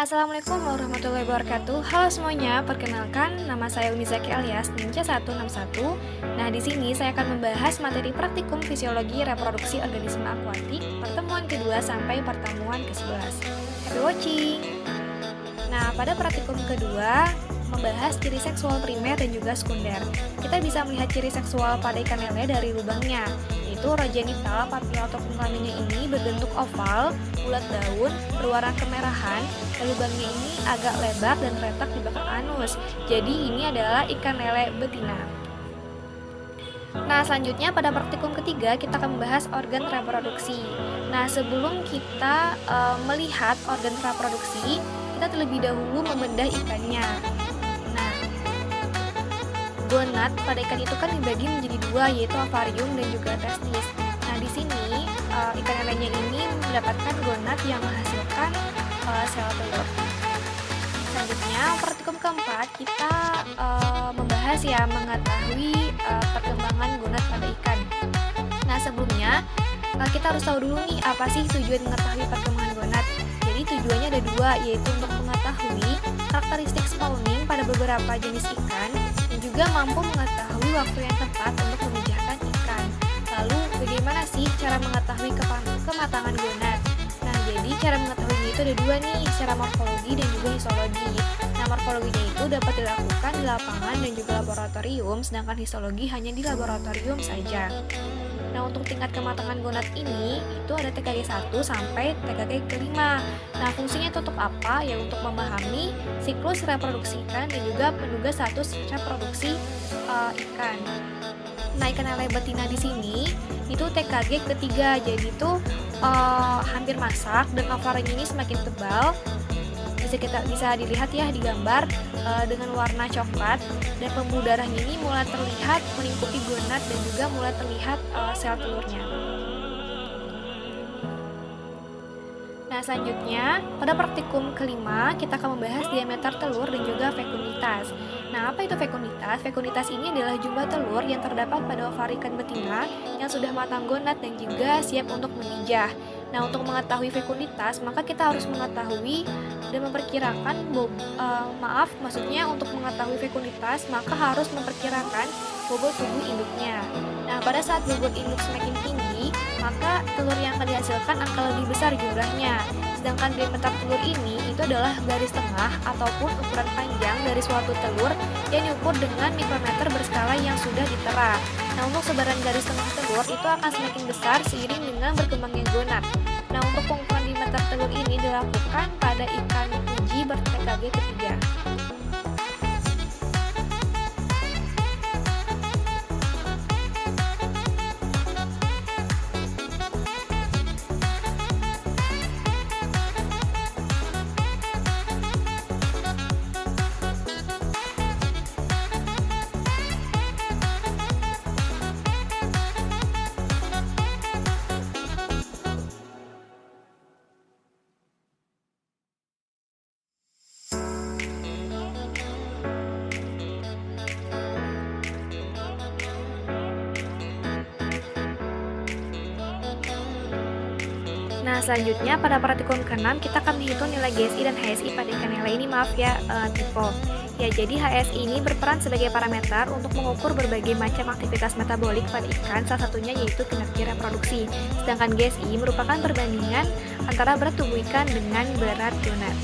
Assalamualaikum warahmatullahi wabarakatuh. Halo semuanya, perkenalkan nama saya Unizaki alias Ninja 161. Nah, di sini saya akan membahas materi praktikum fisiologi reproduksi organisme akuatik pertemuan kedua sampai pertemuan ke-11. Happy watching. Nah, pada praktikum kedua membahas ciri seksual primer dan juga sekunder. Kita bisa melihat ciri seksual pada ikan lele dari lubangnya, yaitu rogenital papila ataupun kelaminnya ini berbentuk oval, bulat daun, berwarna kemerahan, dan lubangnya ini agak lebar dan terletak di belakang anus. Jadi ini adalah ikan lele betina. Nah, selanjutnya pada praktikum ketiga kita akan membahas organ reproduksi. Nah, sebelum kita melihat organ reproduksi, kita terlebih dahulu membedah ikannya. Nah, gonad pada ikan itu kan dibagi menjadi dua, yaitu ovarium dan juga testis. Nah, di sini ikan lelenya ini mendapatkan gonad yang menghasilkan sel telur. Selanjutnya, praktikum keempat kita membahas mengetahui perkembangan gonad pada ikan. Nah, sebelumnya kita harus tahu dulu nih apa sih tujuan mengetahui perkembangan gonad. Jadi tujuannya ada dua, yaitu untuk mengetahui karakteristik spawning pada beberapa jenis ikan dan juga mampu mengetahui waktu yang tepat untuk memijahkan ikan. Lalu bagaimana sih cara mengetahui kematangan gonad? Nah, jadi cara mengetahuinya itu ada dua nih, secara morfologi dan juga histologi. Nah, morfologinya itu dapat dilakukan di lapangan dan juga laboratorium, sedangkan histologi hanya di laboratorium saja. Nah, untuk tingkat kematangan gonad ini itu ada TKG 1 sampai TKG ke-5. Nah, fungsinya itu untuk apa? Ya, untuk memahami siklus reproduksi ikan dan juga menduga status reproduksi ikan. Nah, ikan lele betina di sini itu TKG ketiga, jadi itu hampir masak dan ovarinya ini semakin tebal. Bisa dilihat ya di gambar dengan warna coklat, dan pembuluh darahnya ini mulai terlihat melingkupi gonad dan juga mulai terlihat sel telurnya. Nah, selanjutnya pada praktikum kelima kita akan membahas diameter telur dan juga fekunditas. Nah, apa itu fekunditas? Fekunditas ini adalah jumlah telur yang terdapat pada ovari ikan betina yang sudah matang gonad dan juga siap untuk memijah. Nah, untuk mengetahui fekunditas, maka kita harus mengetahui dan memperkirakan maksudnya untuk mengetahui fekunditas, maka harus memperkirakan bobot tubuh induknya. Nah, pada saat bobot induk semakin tinggi, maka telur yang akan dihasilkan akan lebih besar jumlahnya. Sedangkan diameter telur ini itu adalah garis tengah ataupun ukuran panjang dari suatu telur yang diukur dengan mikrometer berskala yang sudah ditera. Nah, untuk sebaran garis tengah telur itu akan semakin besar seiring dengan berkembangnya gonad. Nah, untuk pengukuran diameter telur ini dilakukan pada ikan uji ber-TKG ketiga. Nah, selanjutnya pada praktikum ke-6 kita akan menghitung nilai GSI dan HSI pada ikan lele ini, tipe. Ya, jadi HSI ini berperan sebagai parameter untuk mengukur berbagai macam aktivitas metabolik pada ikan, salah satunya yaitu kinerja reproduksi. Sedangkan GSI merupakan perbandingan antara berat tubuh ikan dengan berat gonad.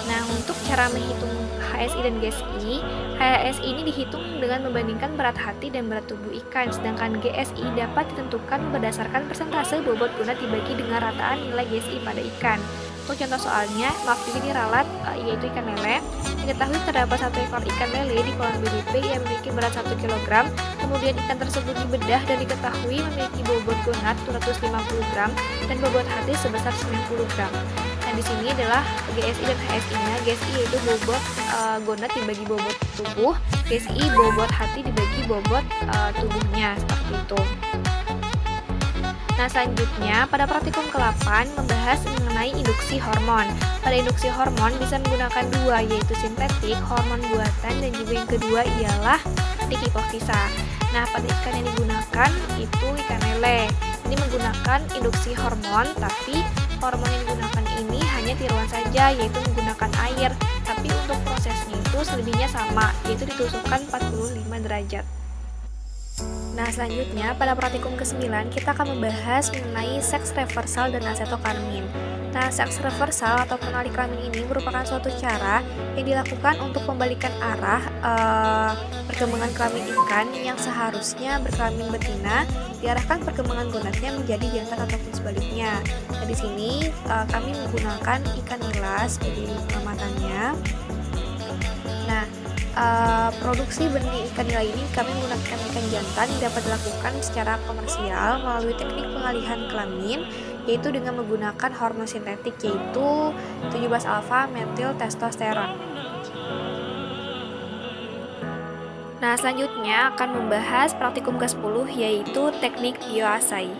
Nah, untuk cara menghitung HSI dan GSI, HSI ini dihitung dengan membandingkan berat hati dan berat tubuh ikan, sedangkan GSI dapat ditentukan berdasarkan persentase bobot gonad dibagi dengan rataan nilai GSI pada ikan. Untuk contoh soalnya, ini ralat, yaitu ikan lele. Diketahui terdapat satu ekor ikan lele di kolam BBP yang memiliki berat 1 kg, kemudian ikan tersebut dibedah dan diketahui memiliki bobot gonad 250 gram dan bobot hati sebesar 90 gram. Nah, di sini adalah GSI dan HSI-nya. GSI yaitu bobot gonad dibagi bobot tubuh, GSI bobot hati dibagi bobot tubuhnya, seperti itu. Nah, selanjutnya pada praktikum ke-8 membahas mengenai induksi hormon. Pada induksi hormon bisa menggunakan dua, yaitu sintetik, hormon buatan, dan juga yang kedua ialah hipofisa. Nah, pada ikan yang digunakan itu ikan lele. Ini menggunakan induksi hormon, tapi hormon yang digunakan ini hanya tiruan saja, yaitu menggunakan air. Tapi untuk prosesnya itu selebihnya sama, yaitu ditusukkan 45 derajat. Nah, selanjutnya pada praktikum ke-9 kita akan membahas mengenai seks reversal dan acetokalamin. Nah, seks reversal atau penali kelamin ini merupakan suatu cara yang dilakukan untuk membalikan arah perkembangan kelamin ikan yang seharusnya berkelamin betina, diarahkan perkembangan gonadnya menjadi jantan ataupun sebaliknya. Nah, di sini kami menggunakan ikan nila sebagai pengamatannya. Nah, produksi benih ikan nila ini kami menggunakan ikan jantan yang dapat dilakukan secara komersial melalui teknik pengalihan kelamin, yaitu dengan menggunakan hormon sintetik yaitu 17 alfa metil testosteron. Nah, selanjutnya akan membahas praktikum ke-10 yaitu teknik bioasai.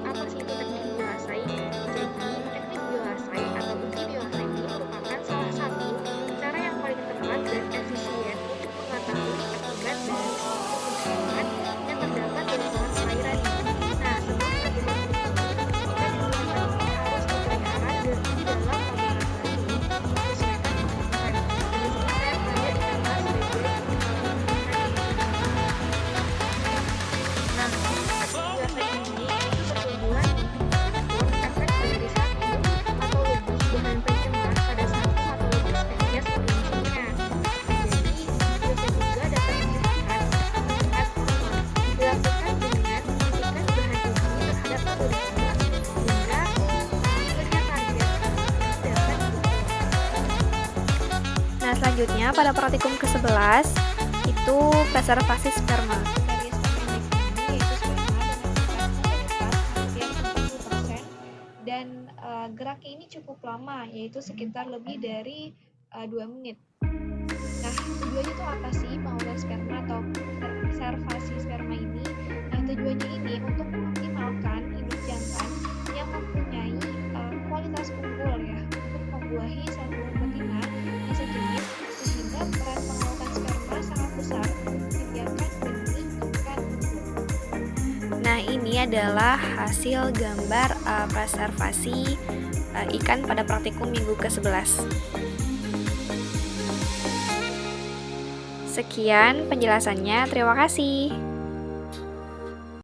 Apa sih itu teknik bioasai? Jadi, teknik bioasai atau uji bioasai ini merupakan salah satu cara yang paling tepat dan efisien untuk mengetahui akibat dari suatu kerusakan yang terdapat dalam bahan cairan ini. Nah, sebelum melakukan uji, kita digunakan ini harus dipelihara di dalam laboratorium menyesuaikan kebutuhan. Di sini saya hanya dikemas sebagai Nah, teknik bioasai ini itu bertujuan mengukur efek dari satu atau lebih bahan pencemar pada satu atau lebih spesies organismenya. Jadi, bioasai juga dapat dilakukan saat dilakukan dengan menyuntikkan bahan ini terhadap organisme hingga hasilnya target yang dapat diukur. Nah, selanjutnya pada praktikum ke-11 itu preservasi sperma. Kriteria sperma ini yaitu sperma dengan tingkat fertilitas hampir 90% dan geraknya ini cukup lama, yaitu sekitar lebih dari 2 menit. Nah, tujuannya itu apa sih pengolahan sperma atau preservasi sperma ini? Nah, tujuannya ini untuk mengoptimalkan induk jantan yang mempunyai kualitas unggul ya untuk membuahi sel telur betina yang sejenis, sehingga peran pengolahan sperma sangat besar untuk membiarkan benih ikan unggul. Nah, ini adalah hasil gambar preservasi ikan pada praktikum minggu ke-11. Sekian penjelasannya, terima kasih.